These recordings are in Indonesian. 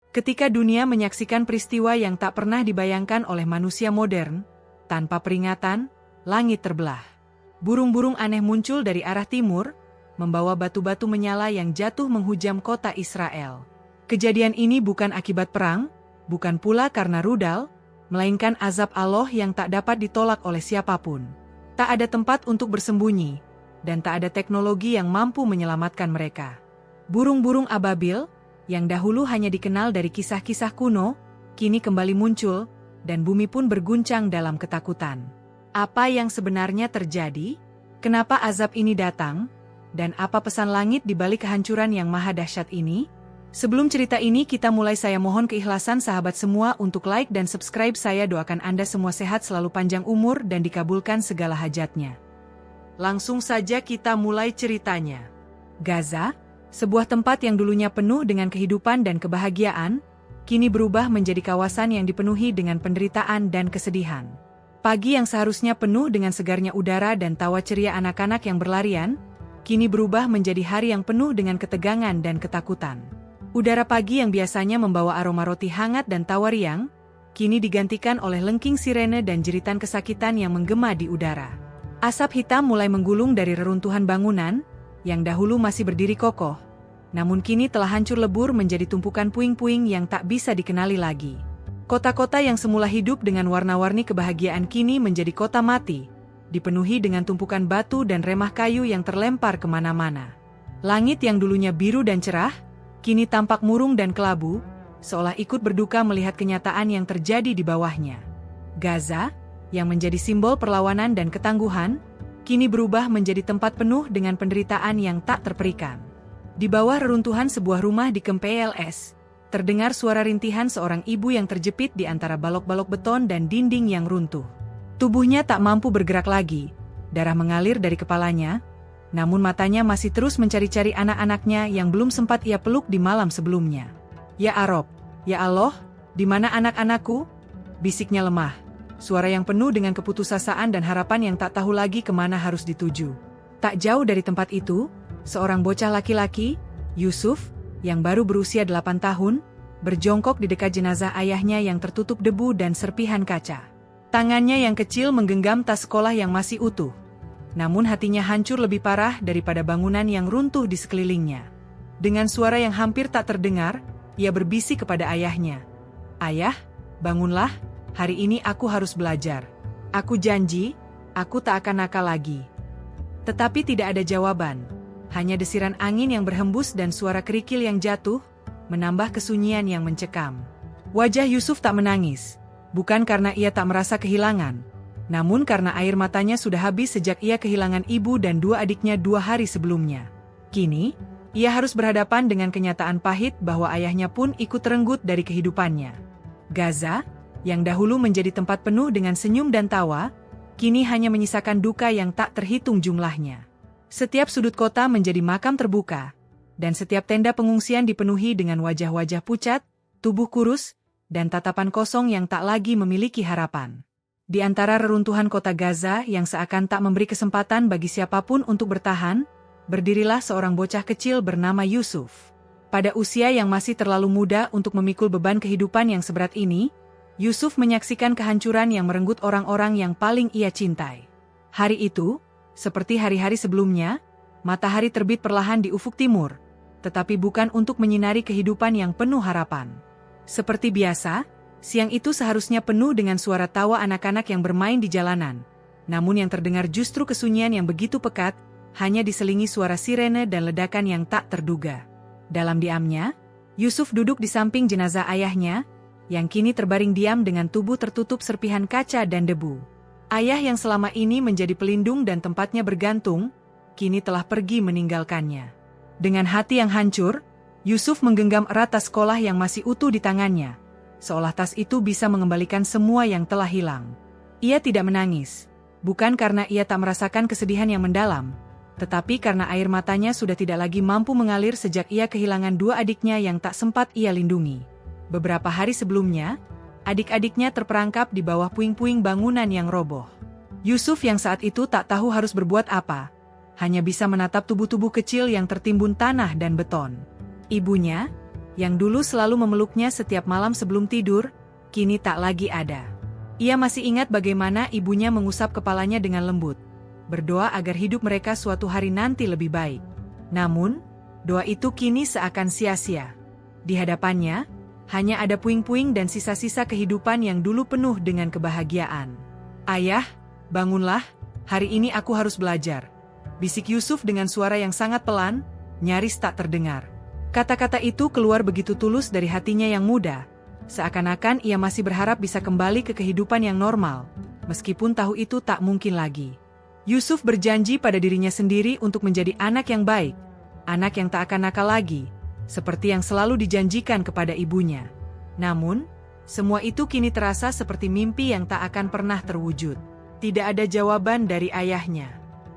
Ketika dunia menyaksikan peristiwa yang tak pernah dibayangkan oleh manusia modern, tanpa peringatan, langit terbelah. Burung-burung aneh muncul dari arah timur, membawa batu-batu menyala yang jatuh menghujam kota Israel. Kejadian ini bukan akibat perang, bukan pula karena rudal, melainkan azab Allah yang tak dapat ditolak oleh siapapun. Tak ada tempat untuk bersembunyi, dan tak ada teknologi yang mampu menyelamatkan mereka. Burung-burung ababil, yang dahulu hanya dikenal dari kisah-kisah kuno, kini kembali muncul, dan bumi pun berguncang dalam ketakutan. Apa yang sebenarnya terjadi? Kenapa azab ini datang? Dan apa pesan langit di balik kehancuran yang maha dahsyat ini? Sebelum cerita ini kita mulai, saya mohon keikhlasan sahabat semua untuk like dan subscribe. Saya doakan Anda semua sehat, selalu panjang umur dan dikabulkan segala hajatnya. Langsung saja kita mulai ceritanya. Gaza, sebuah tempat yang dulunya penuh dengan kehidupan dan kebahagiaan, kini berubah menjadi kawasan yang dipenuhi dengan penderitaan dan kesedihan. Pagi yang seharusnya penuh dengan segarnya udara dan tawa ceria anak-anak yang berlarian, kini berubah menjadi hari yang penuh dengan ketegangan dan ketakutan. Udara pagi yang biasanya membawa aroma roti hangat dan tawa riang, kini digantikan oleh lengking sirene dan jeritan kesakitan yang menggema di udara. Asap hitam mulai menggulung dari reruntuhan bangunan, yang dahulu masih berdiri kokoh, namun kini telah hancur lebur menjadi tumpukan puing-puing yang tak bisa dikenali lagi. Kota-kota yang semula hidup dengan warna-warni kebahagiaan kini menjadi kota mati, dipenuhi dengan tumpukan batu dan remah kayu yang terlempar kemana-mana. Langit yang dulunya biru dan cerah, kini tampak murung dan kelabu, seolah ikut berduka melihat kenyataan yang terjadi di bawahnya. Gaza, yang menjadi simbol perlawanan dan ketangguhan, kini berubah menjadi tempat penuh dengan penderitaan yang tak terperikan. Di bawah reruntuhan sebuah rumah di Kempls, terdengar suara rintihan seorang ibu yang terjepit di antara balok-balok beton dan dinding yang runtuh. Tubuhnya tak mampu bergerak lagi, darah mengalir dari kepalanya, namun matanya masih terus mencari-cari anak-anaknya yang belum sempat ia peluk di malam sebelumnya. "Ya Arab, ya Allah, di mana anak-anakku?" bisiknya lemah. Suara yang penuh dengan keputusasaan dan harapan yang tak tahu lagi kemana harus dituju. Tak jauh dari tempat itu, seorang bocah laki-laki, Yusuf, yang baru berusia 8 tahun, berjongkok di dekat jenazah ayahnya yang tertutup debu dan serpihan kaca. Tangannya yang kecil menggenggam tas sekolah yang masih utuh. Namun hatinya hancur lebih parah daripada bangunan yang runtuh di sekelilingnya. Dengan suara yang hampir tak terdengar, ia berbisik kepada ayahnya. "Ayah, bangunlah. Hari ini aku harus belajar. Aku janji, aku tak akan nakal lagi." Tetapi tidak ada jawaban. Hanya desiran angin yang berhembus dan suara kerikil yang jatuh, menambah kesunyian yang mencekam. Wajah Yusuf tak menangis, bukan karena ia tak merasa kehilangan, namun karena air matanya sudah habis sejak ia kehilangan ibu dan 2 adiknya 2 hari sebelumnya. Kini, ia harus berhadapan dengan kenyataan pahit bahwa ayahnya pun ikut terenggut dari kehidupannya. Gaza, yang dahulu menjadi tempat penuh dengan senyum dan tawa, kini hanya menyisakan duka yang tak terhitung jumlahnya. Setiap sudut kota menjadi makam terbuka, dan setiap tenda pengungsian dipenuhi dengan wajah-wajah pucat, tubuh kurus, dan tatapan kosong yang tak lagi memiliki harapan. Di antara reruntuhan kota Gaza yang seakan tak memberi kesempatan bagi siapapun untuk bertahan, berdirilah seorang bocah kecil bernama Yusuf. Pada usia yang masih terlalu muda untuk memikul beban kehidupan yang seberat ini, Yusuf menyaksikan kehancuran yang merenggut orang-orang yang paling ia cintai. Hari itu, seperti hari-hari sebelumnya, matahari terbit perlahan di ufuk timur, tetapi bukan untuk menyinari kehidupan yang penuh harapan. Seperti biasa, siang itu seharusnya penuh dengan suara tawa anak-anak yang bermain di jalanan, namun yang terdengar justru kesunyian yang begitu pekat, hanya diselingi suara sirene dan ledakan yang tak terduga. Dalam diamnya, Yusuf duduk di samping jenazah ayahnya, yang kini terbaring diam dengan tubuh tertutup serpihan kaca dan debu. Ayah yang selama ini menjadi pelindung dan tempatnya bergantung, kini telah pergi meninggalkannya. Dengan hati yang hancur, Yusuf menggenggam erat tas sekolah yang masih utuh di tangannya, seolah tas itu bisa mengembalikan semua yang telah hilang. Ia tidak menangis, bukan karena ia tak merasakan kesedihan yang mendalam, tetapi karena air matanya sudah tidak lagi mampu mengalir sejak ia kehilangan 2 adiknya yang tak sempat ia lindungi. Beberapa hari sebelumnya, adik-adiknya terperangkap di bawah puing-puing bangunan yang roboh. Yusuf yang saat itu tak tahu harus berbuat apa, hanya bisa menatap tubuh-tubuh kecil yang tertimbun tanah dan beton. Ibunya, yang dulu selalu memeluknya setiap malam sebelum tidur, kini tak lagi ada. Ia masih ingat bagaimana ibunya mengusap kepalanya dengan lembut, berdoa agar hidup mereka suatu hari nanti lebih baik. Namun, doa itu kini seakan sia-sia. Di hadapannya, hanya ada puing-puing dan sisa-sisa kehidupan yang dulu penuh dengan kebahagiaan. "Ayah, bangunlah, hari ini aku harus belajar," bisik Yusuf dengan suara yang sangat pelan, nyaris tak terdengar. Kata-kata itu keluar begitu tulus dari hatinya yang muda, seakan-akan ia masih berharap bisa kembali ke kehidupan yang normal, meskipun tahu itu tak mungkin lagi. Yusuf berjanji pada dirinya sendiri untuk menjadi anak yang baik, anak yang tak akan nakal lagi, seperti yang selalu dijanjikan kepada ibunya. Namun, semua itu kini terasa seperti mimpi yang tak akan pernah terwujud. Tidak ada jawaban dari ayahnya.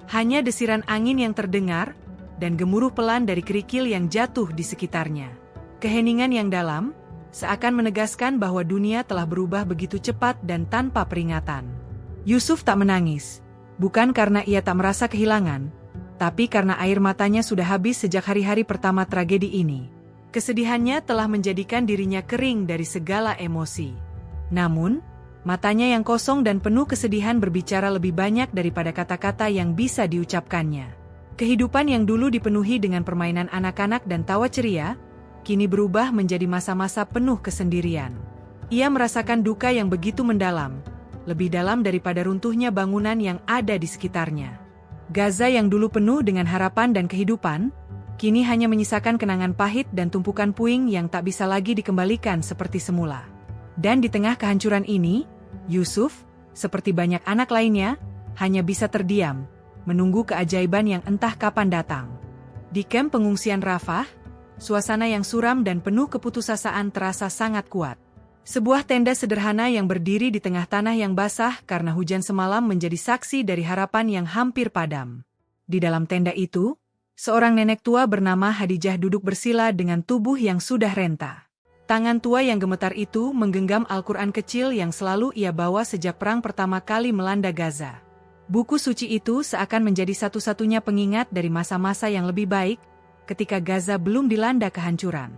Hanya desiran angin yang terdengar, dan gemuruh pelan dari kerikil yang jatuh di sekitarnya. Keheningan yang dalam, seakan menegaskan bahwa dunia telah berubah begitu cepat dan tanpa peringatan. Yusuf tak menangis, bukan karena ia tak merasa kehilangan, tapi karena air matanya sudah habis sejak hari-hari pertama tragedi ini. Kesedihannya telah menjadikan dirinya kering dari segala emosi. Namun, matanya yang kosong dan penuh kesedihan berbicara lebih banyak daripada kata-kata yang bisa diucapkannya. Kehidupan yang dulu dipenuhi dengan permainan anak-anak dan tawa ceria, kini berubah menjadi masa-masa penuh kesendirian. Ia merasakan duka yang begitu mendalam, lebih dalam daripada runtuhnya bangunan yang ada di sekitarnya. Gaza yang dulu penuh dengan harapan dan kehidupan, kini hanya menyisakan kenangan pahit dan tumpukan puing yang tak bisa lagi dikembalikan seperti semula. Dan di tengah kehancuran ini, Yusuf, seperti banyak anak lainnya, hanya bisa terdiam, menunggu keajaiban yang entah kapan datang. Di kamp pengungsian Rafah, suasana yang suram dan penuh keputusasaan terasa sangat kuat. Sebuah tenda sederhana yang berdiri di tengah tanah yang basah karena hujan semalam menjadi saksi dari harapan yang hampir padam. Di dalam tenda itu, seorang nenek tua bernama Hadijah duduk bersila dengan tubuh yang sudah renta. Tangan tua yang gemetar itu menggenggam Al-Quran kecil yang selalu ia bawa sejak perang pertama kali melanda Gaza. Buku suci itu seakan menjadi satu-satunya pengingat dari masa-masa yang lebih baik, ketika Gaza belum dilanda kehancuran.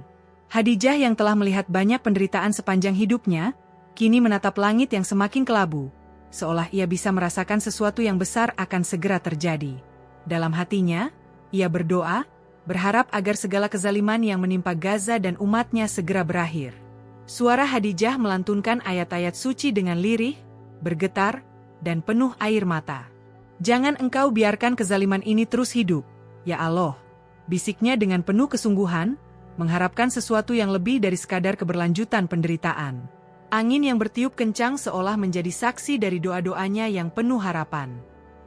Hadijah yang telah melihat banyak penderitaan sepanjang hidupnya, kini menatap langit yang semakin kelabu, seolah ia bisa merasakan sesuatu yang besar akan segera terjadi. Dalam hatinya, ia berdoa, berharap agar segala kezaliman yang menimpa Gaza dan umatnya segera berakhir. Suara Hadijah melantunkan ayat-ayat suci dengan lirih, bergetar, dan penuh air mata. "Jangan engkau biarkan kezaliman ini terus hidup, ya Allah," bisiknya dengan penuh kesungguhan, mengharapkan sesuatu yang lebih dari sekadar keberlanjutan penderitaan. Angin yang bertiup kencang seolah menjadi saksi dari doa-doanya yang penuh harapan.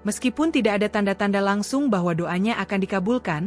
Meskipun tidak ada tanda-tanda langsung bahwa doanya akan dikabulkan,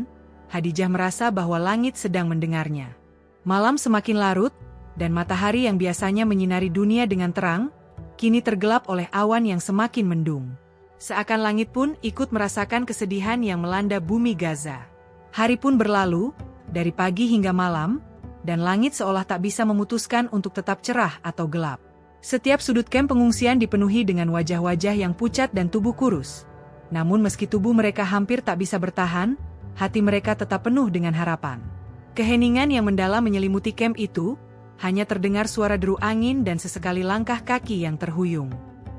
Hadijah merasa bahwa langit sedang mendengarnya. Malam semakin larut, dan matahari yang biasanya menyinari dunia dengan terang, kini tergelap oleh awan yang semakin mendung. Seakan langit pun ikut merasakan kesedihan yang melanda bumi Gaza. Hari pun berlalu, dari pagi hingga malam, dan langit seolah tak bisa memutuskan untuk tetap cerah atau gelap. Setiap sudut kamp pengungsian dipenuhi dengan wajah-wajah yang pucat dan tubuh kurus. Namun meski tubuh mereka hampir tak bisa bertahan, hati mereka tetap penuh dengan harapan. Keheningan yang mendalam menyelimuti kamp itu, hanya terdengar suara deru angin dan sesekali langkah kaki yang terhuyung.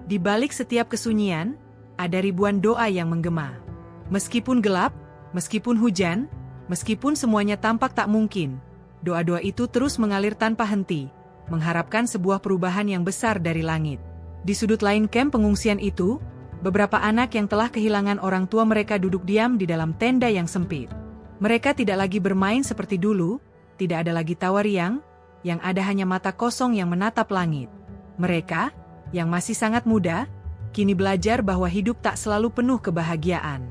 Di balik setiap kesunyian, ada ribuan doa yang menggema. Meskipun gelap, meskipun hujan, meskipun semuanya tampak tak mungkin, doa-doa itu terus mengalir tanpa henti, mengharapkan sebuah perubahan yang besar dari langit. Di sudut lain kamp pengungsian itu, beberapa anak yang telah kehilangan orang tua mereka duduk diam di dalam tenda yang sempit. Mereka tidak lagi bermain seperti dulu, tidak ada lagi tawa riang, yang ada hanya mata kosong yang menatap langit. Mereka, yang masih sangat muda, kini belajar bahwa hidup tak selalu penuh kebahagiaan.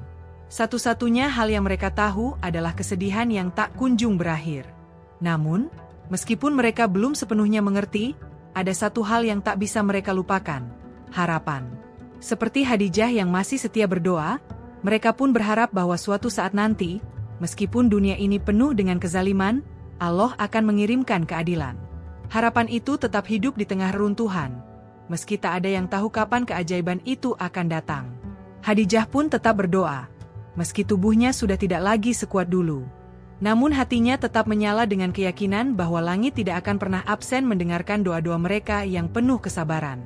Satu-satunya hal yang mereka tahu adalah kesedihan yang tak kunjung berakhir. Namun, meskipun mereka belum sepenuhnya mengerti, ada satu hal yang tak bisa mereka lupakan, harapan. Seperti Hadijah yang masih setia berdoa, mereka pun berharap bahwa suatu saat nanti, meskipun dunia ini penuh dengan kezaliman, Allah akan mengirimkan keadilan. Harapan itu tetap hidup di tengah reruntuhan, meski tak ada yang tahu kapan keajaiban itu akan datang. Hadijah pun tetap berdoa, meski tubuhnya sudah tidak lagi sekuat dulu. Namun hatinya tetap menyala dengan keyakinan bahwa langit tidak akan pernah absen mendengarkan doa-doa mereka yang penuh kesabaran.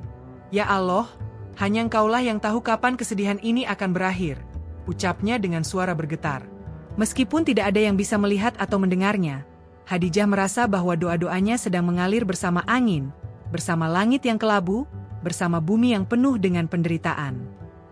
Ya Allah, hanya Engkaulah yang tahu kapan kesedihan ini akan berakhir, ucapnya dengan suara bergetar. Meskipun tidak ada yang bisa melihat atau mendengarnya, Khadijah merasa bahwa doa-doanya sedang mengalir bersama angin, bersama langit yang kelabu, bersama bumi yang penuh dengan penderitaan.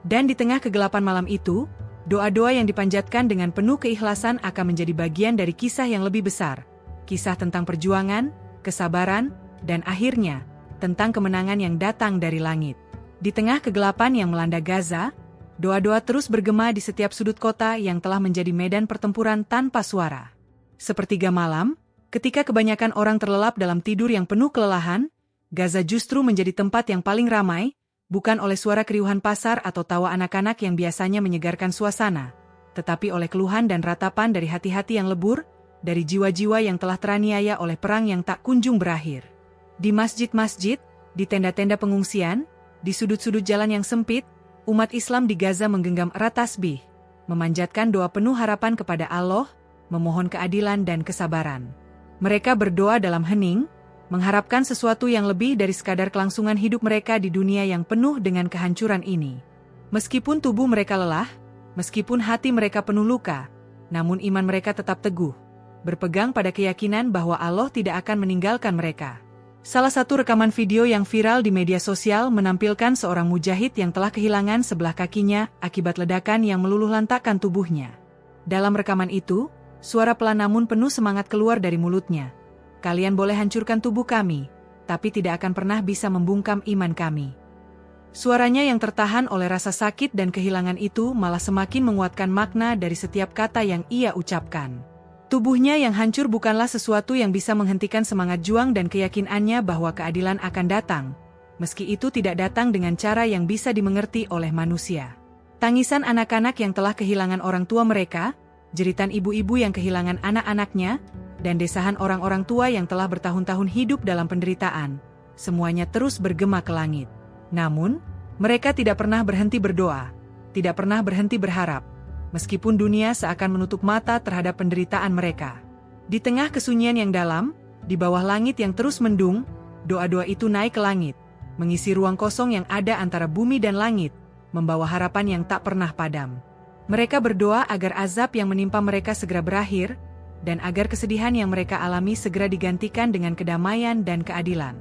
Dan di tengah kegelapan malam itu, doa-doa yang dipanjatkan dengan penuh keikhlasan akan menjadi bagian dari kisah yang lebih besar. Kisah tentang perjuangan, kesabaran, dan akhirnya, tentang kemenangan yang datang dari langit. Di tengah kegelapan yang melanda Gaza, doa-doa terus bergema di setiap sudut kota yang telah menjadi medan pertempuran tanpa suara. Sepertiga malam, ketika kebanyakan orang terlelap dalam tidur yang penuh kelelahan, Gaza justru menjadi tempat yang paling ramai, bukan oleh suara keriuhan pasar atau tawa anak-anak yang biasanya menyegarkan suasana, tetapi oleh keluhan dan ratapan dari hati-hati yang lebur, dari jiwa-jiwa yang telah teraniaya oleh perang yang tak kunjung berakhir. Di masjid-masjid, di tenda-tenda pengungsian, di sudut-sudut jalan yang sempit, umat Islam di Gaza menggenggam erat tasbih, memanjatkan doa penuh harapan kepada Allah, memohon keadilan dan kesabaran. Mereka berdoa dalam hening, mengharapkan sesuatu yang lebih dari sekadar kelangsungan hidup mereka di dunia yang penuh dengan kehancuran ini. Meskipun tubuh mereka lelah, meskipun hati mereka penuh luka, namun iman mereka tetap teguh, berpegang pada keyakinan bahwa Allah tidak akan meninggalkan mereka. Salah satu rekaman video yang viral di media sosial menampilkan seorang mujahid yang telah kehilangan sebelah kakinya akibat ledakan yang meluluhlantakkan tubuhnya. Dalam rekaman itu, suara pelan namun penuh semangat keluar dari mulutnya. Kalian boleh hancurkan tubuh kami, tapi tidak akan pernah bisa membungkam iman kami. Suaranya yang tertahan oleh rasa sakit dan kehilangan itu malah semakin menguatkan makna dari setiap kata yang ia ucapkan. Tubuhnya yang hancur bukanlah sesuatu yang bisa menghentikan semangat juang dan keyakinannya bahwa keadilan akan datang, meski itu tidak datang dengan cara yang bisa dimengerti oleh manusia. Tangisan anak-anak yang telah kehilangan orang tua mereka, jeritan ibu-ibu yang kehilangan anak-anaknya, dan desahan orang-orang tua yang telah bertahun-tahun hidup dalam penderitaan, semuanya terus bergema ke langit. Namun, mereka tidak pernah berhenti berdoa, tidak pernah berhenti berharap, meskipun dunia seakan menutup mata terhadap penderitaan mereka. Di tengah kesunyian yang dalam, di bawah langit yang terus mendung, doa-doa itu naik ke langit, mengisi ruang kosong yang ada antara bumi dan langit, membawa harapan yang tak pernah padam. Mereka berdoa agar azab yang menimpa mereka segera berakhir, dan agar kesedihan yang mereka alami segera digantikan dengan kedamaian dan keadilan.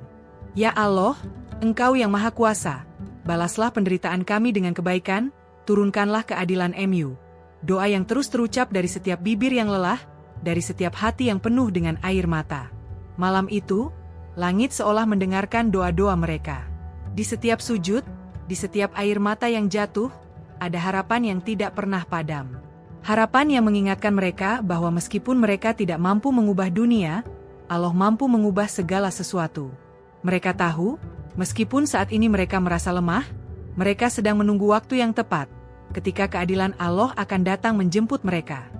Ya Allah, Engkau yang Maha Kuasa, balaslah penderitaan kami dengan kebaikan, turunkanlah keadilan MU. Doa yang terus terucap dari setiap bibir yang lelah, dari setiap hati yang penuh dengan air mata. Malam itu, langit seolah mendengarkan doa-doa mereka. Di setiap sujud, di setiap air mata yang jatuh, ada harapan yang tidak pernah padam. Harapan yang mengingatkan mereka bahwa meskipun mereka tidak mampu mengubah dunia, Allah mampu mengubah segala sesuatu. Mereka tahu, meskipun saat ini mereka merasa lemah, mereka sedang menunggu waktu yang tepat, ketika keadilan Allah akan datang menjemput mereka.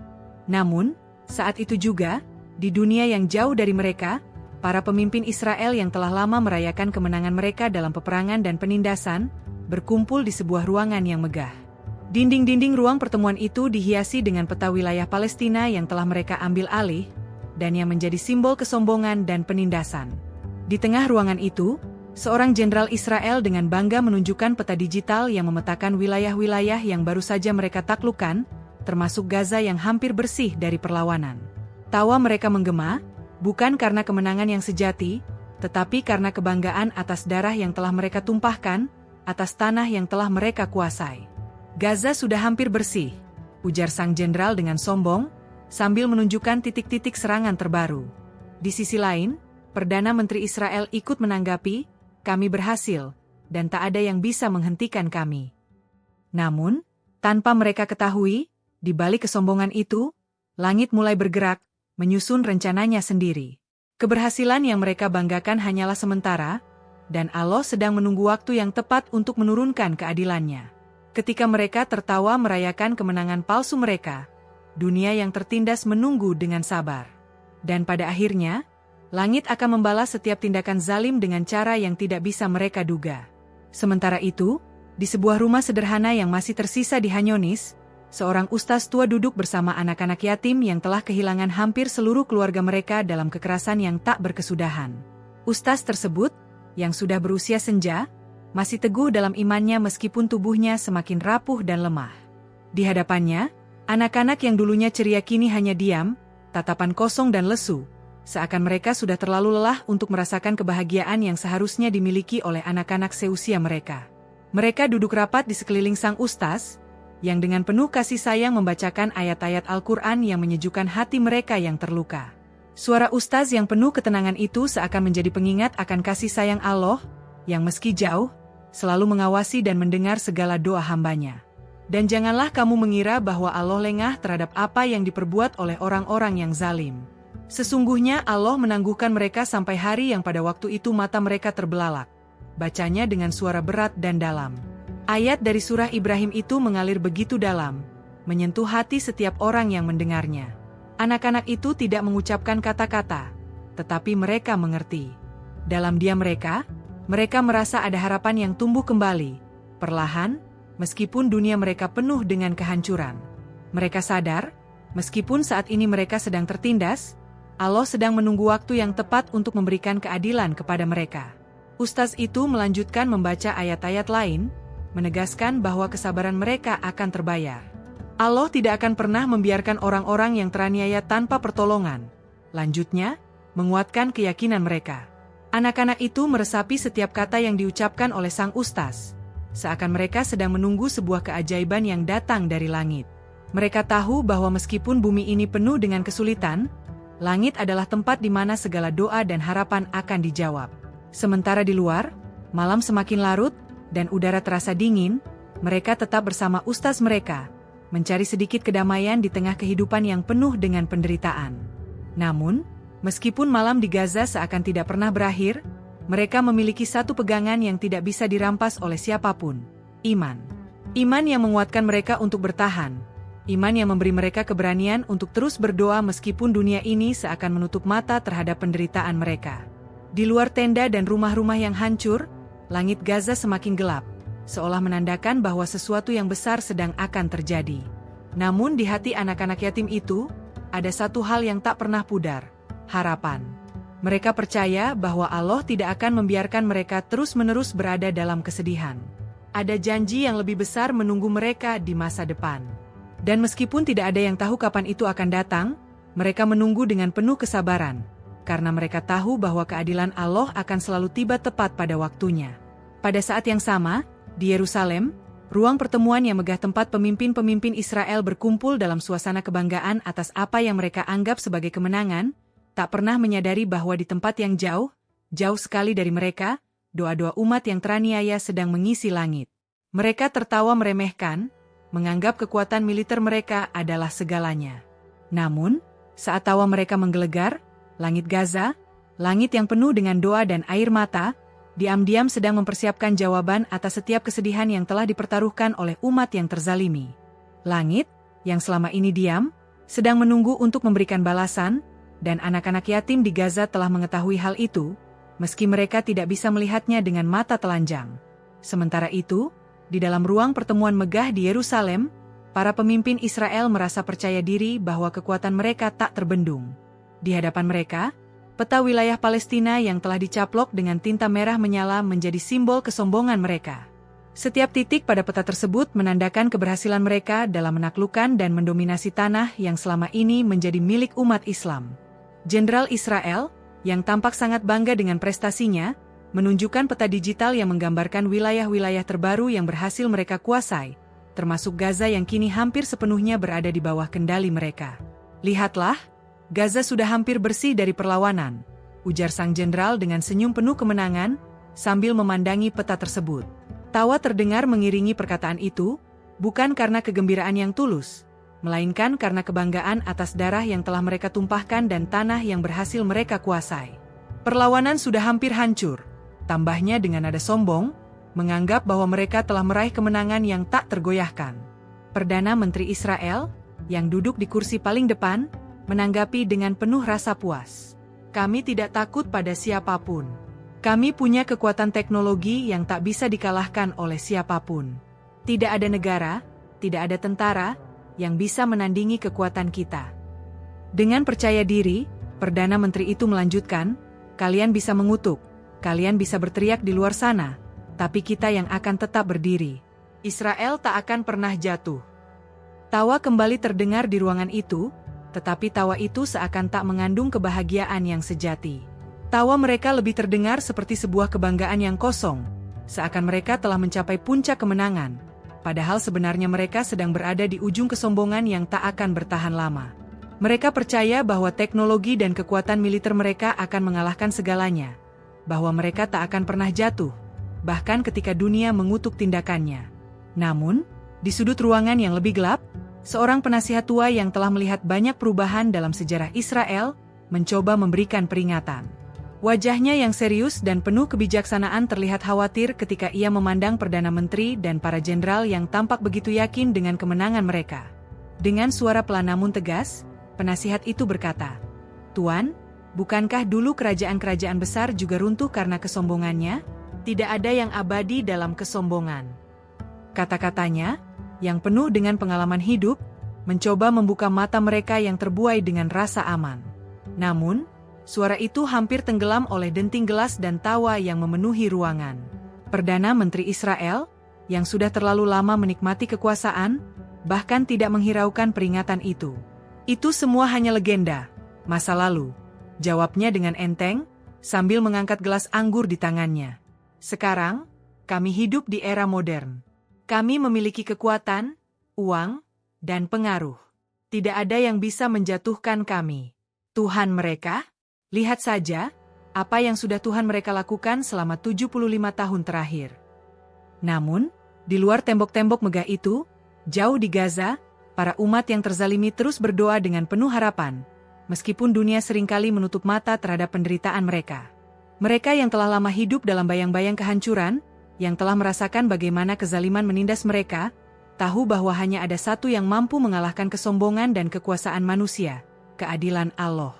Namun, saat itu juga, di dunia yang jauh dari mereka, para pemimpin Israel yang telah lama merayakan kemenangan mereka dalam peperangan dan penindasan, berkumpul di sebuah ruangan yang megah. Dinding-dinding ruang pertemuan itu dihiasi dengan peta wilayah Palestina yang telah mereka ambil alih, dan yang menjadi simbol kesombongan dan penindasan. Di tengah ruangan itu, seorang jenderal Israel dengan bangga menunjukkan peta digital yang memetakan wilayah-wilayah yang baru saja mereka taklukkan, termasuk Gaza yang hampir bersih dari perlawanan. Tawa mereka menggema, bukan karena kemenangan yang sejati, tetapi karena kebanggaan atas darah yang telah mereka tumpahkan, atas tanah yang telah mereka kuasai. Gaza sudah hampir bersih, ujar sang jenderal dengan sombong, sambil menunjukkan titik-titik serangan terbaru. Di sisi lain, Perdana Menteri Israel ikut menanggapi, kami berhasil, dan tak ada yang bisa menghentikan kami. Namun, tanpa mereka ketahui, di balik kesombongan itu, langit mulai bergerak, menyusun rencananya sendiri. Keberhasilan yang mereka banggakan hanyalah sementara, dan Allah sedang menunggu waktu yang tepat untuk menurunkan keadilannya. Ketika mereka tertawa merayakan kemenangan palsu mereka, dunia yang tertindas menunggu dengan sabar. Dan pada akhirnya, langit akan membalas setiap tindakan zalim dengan cara yang tidak bisa mereka duga. Sementara itu, di sebuah rumah sederhana yang masih tersisa di Han Yunis, seorang ustaz tua duduk bersama anak-anak yatim yang telah kehilangan hampir seluruh keluarga mereka dalam kekerasan yang tak berkesudahan. Ustaz tersebut, yang sudah berusia senja, masih teguh dalam imannya meskipun tubuhnya semakin rapuh dan lemah. Di hadapannya, anak-anak yang dulunya ceria kini hanya diam, tatapan kosong dan lesu, seakan mereka sudah terlalu lelah untuk merasakan kebahagiaan yang seharusnya dimiliki oleh anak-anak seusia mereka. Mereka duduk rapat di sekeliling sang ustaz, yang dengan penuh kasih sayang membacakan ayat-ayat Al-Quran yang menyejukkan hati mereka yang terluka. Suara ustaz yang penuh ketenangan itu seakan menjadi pengingat akan kasih sayang Allah, yang meski jauh, selalu mengawasi dan mendengar segala doa hambanya. Dan janganlah kamu mengira bahwa Allah lengah terhadap apa yang diperbuat oleh orang-orang yang zalim. Sesungguhnya Allah menangguhkan mereka sampai hari yang pada waktu itu mata mereka terbelalak. Bacanya dengan suara berat dan dalam. Ayat dari surah Ibrahim itu mengalir begitu dalam, menyentuh hati setiap orang yang mendengarnya. Anak-anak itu tidak mengucapkan kata-kata, tetapi mereka mengerti. Dalam diam mereka merasa ada harapan yang tumbuh kembali, perlahan, meskipun dunia mereka penuh dengan kehancuran. Mereka sadar, meskipun saat ini mereka sedang tertindas, Allah sedang menunggu waktu yang tepat untuk memberikan keadilan kepada mereka. Ustaz itu melanjutkan membaca ayat-ayat lain, menegaskan bahwa kesabaran mereka akan terbayar. Allah tidak akan pernah membiarkan orang-orang yang teraniaya tanpa pertolongan. Lanjutnya, menguatkan keyakinan mereka. Anak-anak itu meresapi setiap kata yang diucapkan oleh sang ustaz, seakan mereka sedang menunggu sebuah keajaiban yang datang dari langit. Mereka tahu bahwa meskipun bumi ini penuh dengan kesulitan, langit adalah tempat di mana segala doa dan harapan akan dijawab. Sementara di luar, malam semakin larut, dan udara terasa dingin, mereka tetap bersama ustaz mereka, mencari sedikit kedamaian di tengah kehidupan yang penuh dengan penderitaan. Namun, meskipun malam di Gaza seakan tidak pernah berakhir, mereka memiliki satu pegangan yang tidak bisa dirampas oleh siapapun: iman. Iman yang menguatkan mereka untuk bertahan. Iman yang memberi mereka keberanian untuk terus berdoa meskipun dunia ini seakan menutup mata terhadap penderitaan mereka. Di luar tenda dan rumah-rumah yang hancur, langit Gaza semakin gelap, seolah menandakan bahwa sesuatu yang besar sedang akan terjadi. Namun di hati anak-anak yatim itu, ada satu hal yang tak pernah pudar: harapan. Mereka percaya bahwa Allah tidak akan membiarkan mereka terus-menerus berada dalam kesedihan. Ada janji yang lebih besar menunggu mereka di masa depan. Dan meskipun tidak ada yang tahu kapan itu akan datang, mereka menunggu dengan penuh kesabaran, karena mereka tahu bahwa keadilan Allah akan selalu tiba tepat pada waktunya. Pada saat yang sama, di Yerusalem, ruang pertemuan yang megah tempat pemimpin-pemimpin Israel berkumpul dalam suasana kebanggaan atas apa yang mereka anggap sebagai kemenangan, tak pernah menyadari bahwa di tempat yang jauh, jauh sekali dari mereka, doa-doa umat yang teraniaya sedang mengisi langit. Mereka tertawa meremehkan, menganggap kekuatan militer mereka adalah segalanya. Namun, saat tawa mereka menggelegar, langit Gaza, langit yang penuh dengan doa dan air mata, diam-diam sedang mempersiapkan jawaban atas setiap kesedihan yang telah dipertaruhkan oleh umat yang terzalimi. Langit, yang selama ini diam, sedang menunggu untuk memberikan balasan, dan anak-anak yatim di Gaza telah mengetahui hal itu, meski mereka tidak bisa melihatnya dengan mata telanjang. Sementara itu, di dalam ruang pertemuan megah di Yerusalem, para pemimpin Israel merasa percaya diri bahwa kekuatan mereka tak terbendung. Di hadapan mereka, peta wilayah Palestina yang telah dicaplok dengan tinta merah menyala menjadi simbol kesombongan mereka. Setiap titik pada peta tersebut menandakan keberhasilan mereka dalam menaklukkan dan mendominasi tanah yang selama ini menjadi milik umat Islam. Jenderal Israel, yang tampak sangat bangga dengan prestasinya, menunjukkan peta digital yang menggambarkan wilayah-wilayah terbaru yang berhasil mereka kuasai, termasuk Gaza yang kini hampir sepenuhnya berada di bawah kendali mereka. "Lihatlah, Gaza sudah hampir bersih dari perlawanan," ujar sang jenderal dengan senyum penuh kemenangan, sambil memandangi peta tersebut. Tawa terdengar mengiringi perkataan itu, bukan karena kegembiraan yang tulus, melainkan karena kebanggaan atas darah yang telah mereka tumpahkan dan tanah yang berhasil mereka kuasai. "Perlawanan sudah hampir hancur," tambahnya dengan nada sombong, menganggap bahwa mereka telah meraih kemenangan yang tak tergoyahkan. Perdana Menteri Israel, yang duduk di kursi paling depan, menanggapi dengan penuh rasa puas. "Kami tidak takut pada siapapun. Kami punya kekuatan teknologi yang tak bisa dikalahkan oleh siapapun. Tidak ada negara, tidak ada tentara, yang bisa menandingi kekuatan kita. Dengan percaya diri, Perdana Menteri itu melanjutkan, kalian bisa mengutuk, kalian bisa berteriak di luar sana, tapi kita yang akan tetap berdiri. Israel tak akan pernah jatuh. Tawa kembali terdengar di ruangan itu, tetapi tawa itu seakan tak mengandung kebahagiaan yang sejati. Tawa mereka lebih terdengar seperti sebuah kebanggaan yang kosong, seakan mereka telah mencapai puncak kemenangan, padahal sebenarnya mereka sedang berada di ujung kesombongan yang tak akan bertahan lama. Mereka percaya bahwa teknologi dan kekuatan militer mereka akan mengalahkan segalanya, bahwa mereka tak akan pernah jatuh, bahkan ketika dunia mengutuk tindakannya. Namun, di sudut ruangan yang lebih gelap, seorang penasihat tua yang telah melihat banyak perubahan dalam sejarah Israel, mencoba memberikan peringatan. Wajahnya yang serius dan penuh kebijaksanaan terlihat khawatir ketika ia memandang Perdana Menteri dan para jenderal yang tampak begitu yakin dengan kemenangan mereka. Dengan suara pelan namun tegas, penasihat itu berkata, "Tuan, bukankah dulu kerajaan-kerajaan besar juga runtuh karena kesombongannya? Tidak ada yang abadi dalam kesombongan." Kata-katanya, yang penuh dengan pengalaman hidup, mencoba membuka mata mereka yang terbuai dengan rasa aman. Namun, suara itu hampir tenggelam oleh denting gelas dan tawa yang memenuhi ruangan. Perdana Menteri Israel, yang sudah terlalu lama menikmati kekuasaan, bahkan tidak menghiraukan peringatan itu. "Itu semua hanya legenda, masa lalu," jawabnya dengan enteng, sambil mengangkat gelas anggur di tangannya. "Sekarang, kami hidup di era modern. Kami memiliki kekuatan, uang, dan pengaruh. Tidak ada yang bisa menjatuhkan kami. Tuhan mereka? Lihat saja, apa yang sudah Tuhan mereka lakukan selama 75 tahun terakhir." Namun, di luar tembok-tembok megah itu, jauh di Gaza, para umat yang terzalimi terus berdoa dengan penuh harapan, meskipun dunia seringkali menutup mata terhadap penderitaan mereka. Mereka yang telah lama hidup dalam bayang-bayang kehancuran, yang telah merasakan bagaimana kezaliman menindas mereka, tahu bahwa hanya ada satu yang mampu mengalahkan kesombongan dan kekuasaan manusia, keadilan Allah.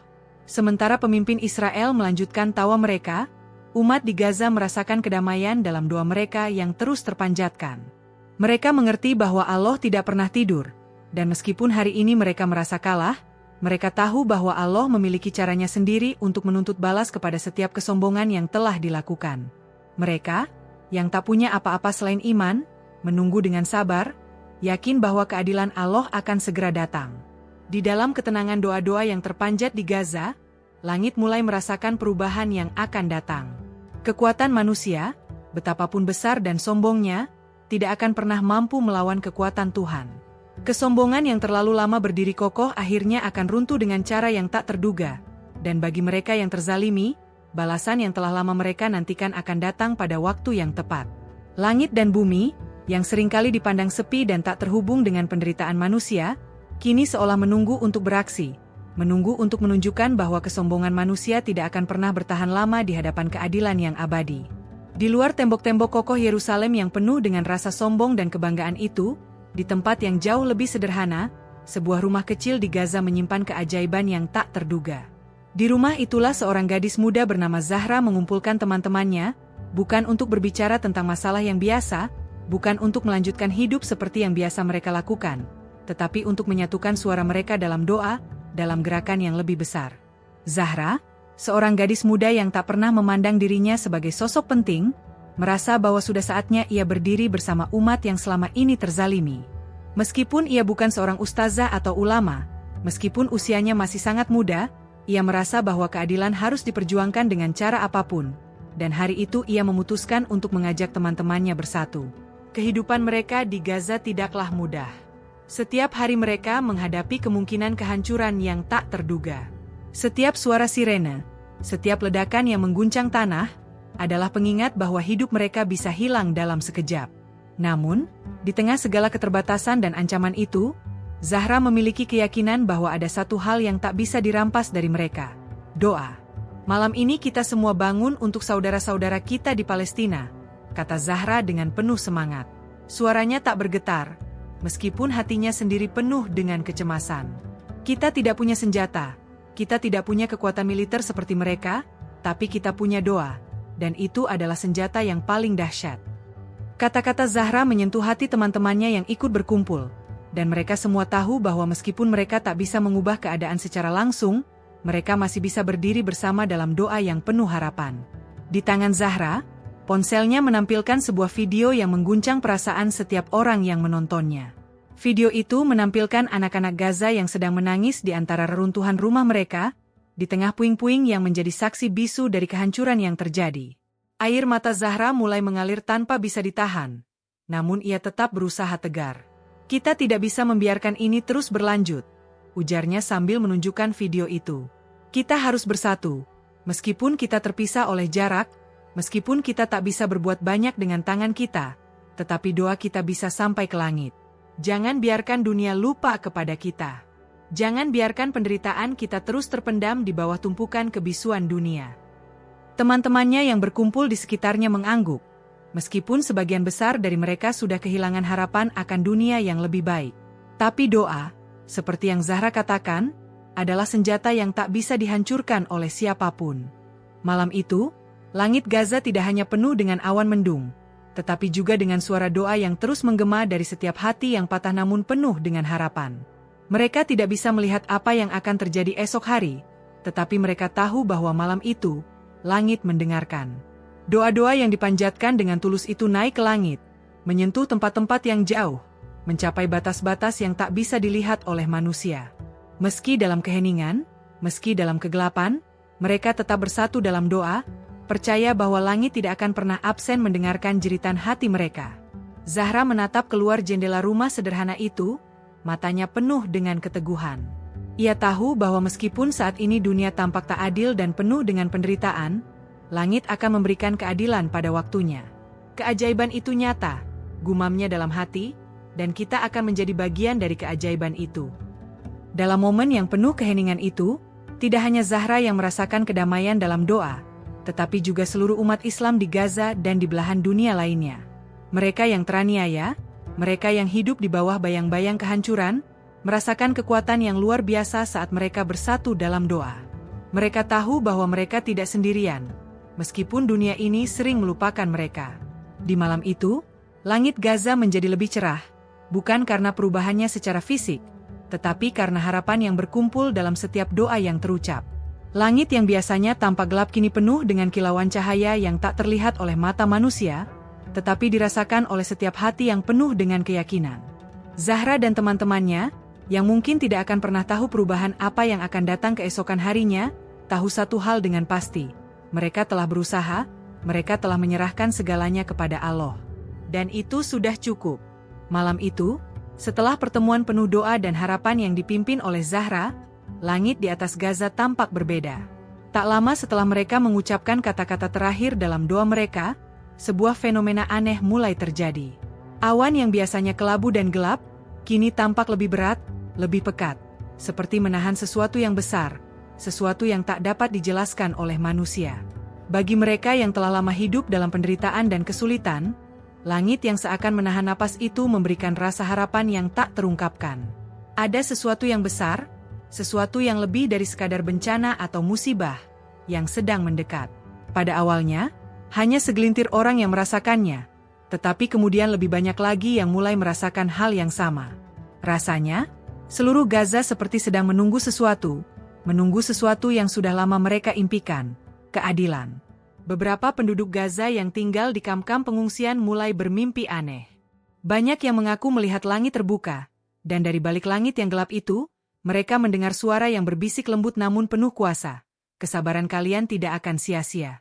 Sementara pemimpin Israel melanjutkan tawa mereka, umat di Gaza merasakan kedamaian dalam doa mereka yang terus terpanjatkan. Mereka mengerti bahwa Allah tidak pernah tidur, dan meskipun hari ini mereka merasa kalah, mereka tahu bahwa Allah memiliki caranya sendiri untuk menuntut balas kepada setiap kesombongan yang telah dilakukan. Mereka, yang tak punya apa-apa selain iman, menunggu dengan sabar, yakin bahwa keadilan Allah akan segera datang. Di dalam ketenangan doa-doa yang terpanjat di Gaza, langit mulai merasakan perubahan yang akan datang. Kekuatan manusia, betapapun besar dan sombongnya, tidak akan pernah mampu melawan kekuatan Tuhan. Kesombongan yang terlalu lama berdiri kokoh akhirnya akan runtuh dengan cara yang tak terduga, dan bagi mereka yang terzalimi, balasan yang telah lama mereka nantikan akan datang pada waktu yang tepat. Langit dan bumi, yang seringkali dipandang sepi dan tak terhubung dengan penderitaan manusia, kini seolah menunggu untuk beraksi, menunggu untuk menunjukkan bahwa kesombongan manusia tidak akan pernah bertahan lama di hadapan keadilan yang abadi. Di luar tembok-tembok kokoh Yerusalem yang penuh dengan rasa sombong dan kebanggaan itu, di tempat yang jauh lebih sederhana, sebuah rumah kecil di Gaza menyimpan keajaiban yang tak terduga. Di rumah itulah seorang gadis muda bernama Zahra mengumpulkan teman-temannya, bukan untuk berbicara tentang masalah yang biasa, bukan untuk melanjutkan hidup seperti yang biasa mereka lakukan, tetapi untuk menyatukan suara mereka dalam doa, dalam gerakan yang lebih besar. Zahra, seorang gadis muda yang tak pernah memandang dirinya sebagai sosok penting, merasa bahwa sudah saatnya ia berdiri bersama umat yang selama ini terzalimi. Meskipun ia bukan seorang ustazah atau ulama, meskipun usianya masih sangat muda, ia merasa bahwa keadilan harus diperjuangkan dengan cara apapun, dan hari itu ia memutuskan untuk mengajak teman-temannya bersatu. Kehidupan mereka di Gaza tidaklah mudah. Setiap hari mereka menghadapi kemungkinan kehancuran yang tak terduga. Setiap suara sirene, setiap ledakan yang mengguncang tanah, adalah pengingat bahwa hidup mereka bisa hilang dalam sekejap. Namun, di tengah segala keterbatasan dan ancaman itu, Zahra memiliki keyakinan bahwa ada satu hal yang tak bisa dirampas dari mereka: doa. "Malam ini kita semua bangun untuk saudara-saudara kita di Palestina," kata Zahra dengan penuh semangat. Suaranya tak bergetar, meskipun hatinya sendiri penuh dengan kecemasan. "Kita tidak punya senjata, kita tidak punya kekuatan militer seperti mereka, tapi kita punya doa. Dan itu adalah senjata yang paling dahsyat." Kata-kata Zahra menyentuh hati teman-temannya yang ikut berkumpul. dan mereka semua tahu bahwa meskipun mereka tak bisa mengubah keadaan secara langsung, mereka masih bisa berdiri bersama dalam doa yang penuh harapan. Di tangan Zahra, ponselnya menampilkan sebuah video yang mengguncang perasaan setiap orang yang menontonnya. Video itu menampilkan anak-anak Gaza yang sedang menangis di antara reruntuhan rumah mereka, di tengah puing-puing yang menjadi saksi bisu dari kehancuran yang terjadi. Air mata Zahra mulai mengalir tanpa bisa ditahan, namun ia tetap berusaha tegar. "Kita tidak bisa membiarkan ini terus berlanjut," ujarnya sambil menunjukkan video itu. "Kita harus bersatu. Meskipun kita terpisah oleh jarak, meskipun kita tak bisa berbuat banyak dengan tangan kita, tetapi doa kita bisa sampai ke langit. Jangan biarkan dunia lupa kepada kita. Jangan biarkan penderitaan kita terus terpendam di bawah tumpukan kebisuan dunia." Teman-temannya yang berkumpul di sekitarnya mengangguk. Meskipun sebagian besar dari mereka sudah kehilangan harapan akan dunia yang lebih baik. Tapi doa, seperti yang Zahra katakan, adalah senjata yang tak bisa dihancurkan oleh siapapun. Malam itu, langit Gaza tidak hanya penuh dengan awan mendung, tetapi juga dengan suara doa yang terus menggema dari setiap hati yang patah namun penuh dengan harapan. Mereka tidak bisa melihat apa yang akan terjadi esok hari, tetapi mereka tahu bahwa malam itu, langit mendengarkan. Doa-doa yang dipanjatkan dengan tulus itu naik ke langit, menyentuh tempat-tempat yang jauh, mencapai batas-batas yang tak bisa dilihat oleh manusia. Meski dalam keheningan, meski dalam kegelapan, mereka tetap bersatu dalam doa, percaya bahwa langit tidak akan pernah absen mendengarkan jeritan hati mereka. Zahra menatap keluar jendela rumah sederhana itu, matanya penuh dengan keteguhan. Ia tahu bahwa meskipun saat ini dunia tampak tak adil dan penuh dengan penderitaan, langit akan memberikan keadilan pada waktunya. Keajaiban itu nyata, gumamnya dalam hati, dan kita akan menjadi bagian dari keajaiban itu. Dalam momen yang penuh keheningan itu, tidak hanya Zahra yang merasakan kedamaian dalam doa, tetapi juga seluruh umat Islam di Gaza dan di belahan dunia lainnya. Mereka yang teraniaya, mereka yang hidup di bawah bayang-bayang kehancuran, merasakan kekuatan yang luar biasa saat mereka bersatu dalam doa. Mereka tahu bahwa mereka tidak sendirian, meskipun dunia ini sering melupakan mereka. Di malam itu, langit Gaza menjadi lebih cerah, bukan karena perubahannya secara fisik, tetapi karena harapan yang berkumpul dalam setiap doa yang terucap. Langit yang biasanya tampak gelap kini penuh dengan kilauan cahaya yang tak terlihat oleh mata manusia, tetapi dirasakan oleh setiap hati yang penuh dengan keyakinan. Zahra dan teman-temannya, yang mungkin tidak akan pernah tahu perubahan apa yang akan datang keesokan harinya, tahu satu hal dengan pasti. Mereka telah berusaha, mereka telah menyerahkan segalanya kepada Allah. Dan itu sudah cukup. Malam itu, setelah pertemuan penuh doa dan harapan yang dipimpin oleh Zahra, langit di atas Gaza tampak berbeda. Tak lama setelah mereka mengucapkan kata-kata terakhir dalam doa mereka, sebuah fenomena aneh mulai terjadi. Awan yang biasanya kelabu dan gelap, kini tampak lebih berat, lebih pekat, seperti menahan sesuatu yang besar, sesuatu yang tak dapat dijelaskan oleh manusia. Bagi mereka yang telah lama hidup dalam penderitaan dan kesulitan, langit yang seakan menahan napas itu memberikan rasa harapan yang tak terungkapkan. Ada sesuatu yang besar, sesuatu yang lebih dari sekadar bencana atau musibah, yang sedang mendekat. Pada awalnya, hanya segelintir orang yang merasakannya, tetapi kemudian lebih banyak lagi yang mulai merasakan hal yang sama. Rasanya, seluruh Gaza seperti sedang menunggu sesuatu yang sudah lama mereka impikan, keadilan. Beberapa penduduk Gaza yang tinggal di kamp-kamp pengungsian mulai bermimpi aneh. Banyak yang mengaku melihat langit terbuka, dan dari balik langit yang gelap itu, mereka mendengar suara yang berbisik lembut namun penuh kuasa. Kesabaran kalian tidak akan sia-sia.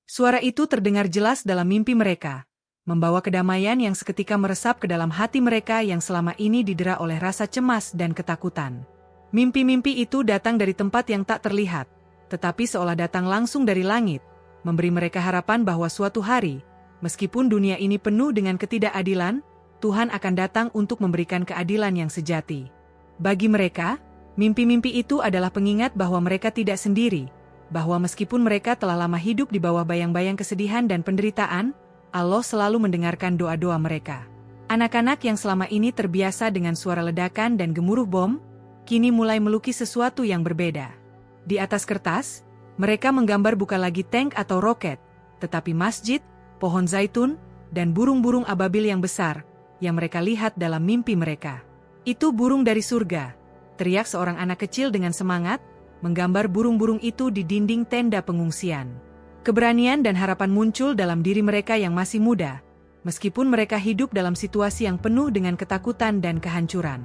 Suara itu terdengar jelas dalam mimpi mereka, membawa kedamaian yang seketika meresap ke dalam hati mereka yang selama ini didera oleh rasa cemas dan ketakutan. Mimpi-mimpi itu datang dari tempat yang tak terlihat, tetapi seolah datang langsung dari langit, memberi mereka harapan bahwa suatu hari, meskipun dunia ini penuh dengan ketidakadilan, Tuhan akan datang untuk memberikan keadilan yang sejati. Bagi mereka, mimpi-mimpi itu adalah pengingat bahwa mereka tidak sendiri, bahwa meskipun mereka telah lama hidup di bawah bayang-bayang kesedihan dan penderitaan, Allah selalu mendengarkan doa-doa mereka. Anak-anak yang selama ini terbiasa dengan suara ledakan dan gemuruh bom, kini mulai melukis sesuatu yang berbeda. Di atas kertas, mereka menggambar bukan lagi tank atau roket, tetapi masjid, pohon zaitun, dan burung-burung ababil yang besar, yang mereka lihat dalam mimpi mereka. "Itu burung dari surga!" teriak seorang anak kecil dengan semangat, menggambar burung-burung itu di dinding tenda pengungsian. Keberanian dan harapan muncul dalam diri mereka yang masih muda, meskipun mereka hidup dalam situasi yang penuh dengan ketakutan dan kehancuran.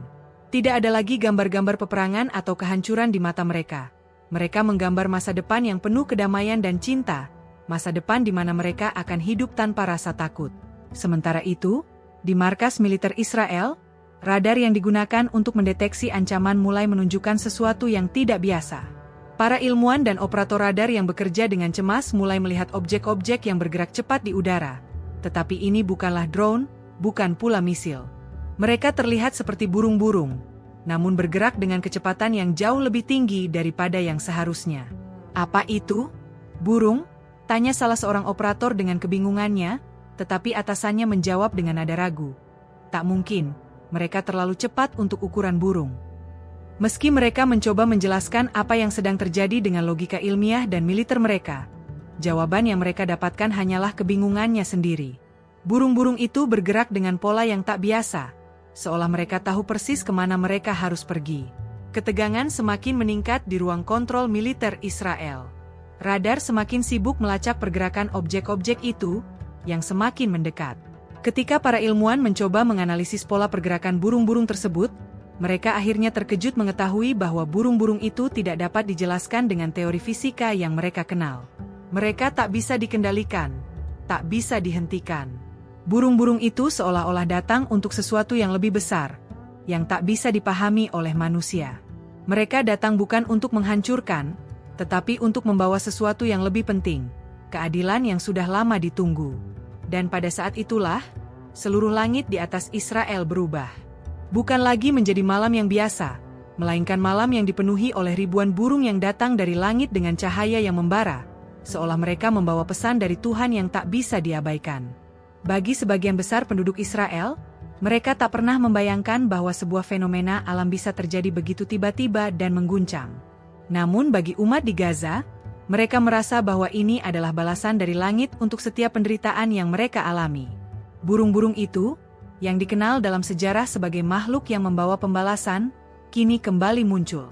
Tidak ada lagi gambar-gambar peperangan atau kehancuran di mata mereka. Mereka menggambar masa depan yang penuh kedamaian dan cinta, masa depan di mana mereka akan hidup tanpa rasa takut. Sementara itu, di markas militer Israel, radar yang digunakan untuk mendeteksi ancaman mulai menunjukkan sesuatu yang tidak biasa. Para ilmuwan dan operator radar yang bekerja dengan cemas mulai melihat objek-objek yang bergerak cepat di udara. Tetapi ini bukanlah drone, bukan pula misil. Mereka terlihat seperti burung-burung, namun bergerak dengan kecepatan yang jauh lebih tinggi daripada yang seharusnya. "Apa itu? Burung?" tanya salah seorang operator dengan kebingungannya, tetapi atasannya menjawab dengan nada ragu. "Tak mungkin, mereka terlalu cepat untuk ukuran burung." Meski mereka mencoba menjelaskan apa yang sedang terjadi dengan logika ilmiah dan militer mereka, jawaban yang mereka dapatkan hanyalah kebingungannya sendiri. Burung-burung itu bergerak dengan pola yang tak biasa, seolah mereka tahu persis kemana mereka harus pergi. Ketegangan semakin meningkat di ruang kontrol militer Israel. Radar semakin sibuk melacak pergerakan objek-objek itu, yang semakin mendekat. Ketika para ilmuwan mencoba menganalisis pola pergerakan burung-burung tersebut, mereka akhirnya terkejut mengetahui bahwa burung-burung itu tidak dapat dijelaskan dengan teori fisika yang mereka kenal. Mereka tak bisa dikendalikan, tak bisa dihentikan. Burung-burung itu seolah-olah datang untuk sesuatu yang lebih besar, yang tak bisa dipahami oleh manusia. Mereka datang bukan untuk menghancurkan, tetapi untuk membawa sesuatu yang lebih penting, keadilan yang sudah lama ditunggu. Dan pada saat itulah, seluruh langit di atas Israel berubah. Bukan lagi menjadi malam yang biasa, melainkan malam yang dipenuhi oleh ribuan burung yang datang dari langit dengan cahaya yang membara, seolah mereka membawa pesan dari Tuhan yang tak bisa diabaikan. Bagi sebagian besar penduduk Israel, mereka tak pernah membayangkan bahwa sebuah fenomena alam bisa terjadi begitu tiba-tiba dan mengguncang. Namun bagi umat di Gaza, mereka merasa bahwa ini adalah balasan dari langit untuk setiap penderitaan yang mereka alami. Burung-burung itu, yang dikenal dalam sejarah sebagai makhluk yang membawa pembalasan, kini kembali muncul.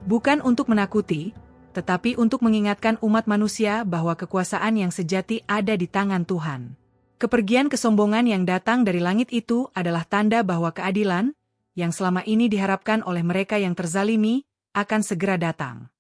Bukan untuk menakuti, tetapi untuk mengingatkan umat manusia bahwa kekuasaan yang sejati ada di tangan Tuhan. Kepergian kesombongan yang datang dari langit itu adalah tanda bahwa keadilan, yang selama ini diharapkan oleh mereka yang terzalimi, akan segera datang.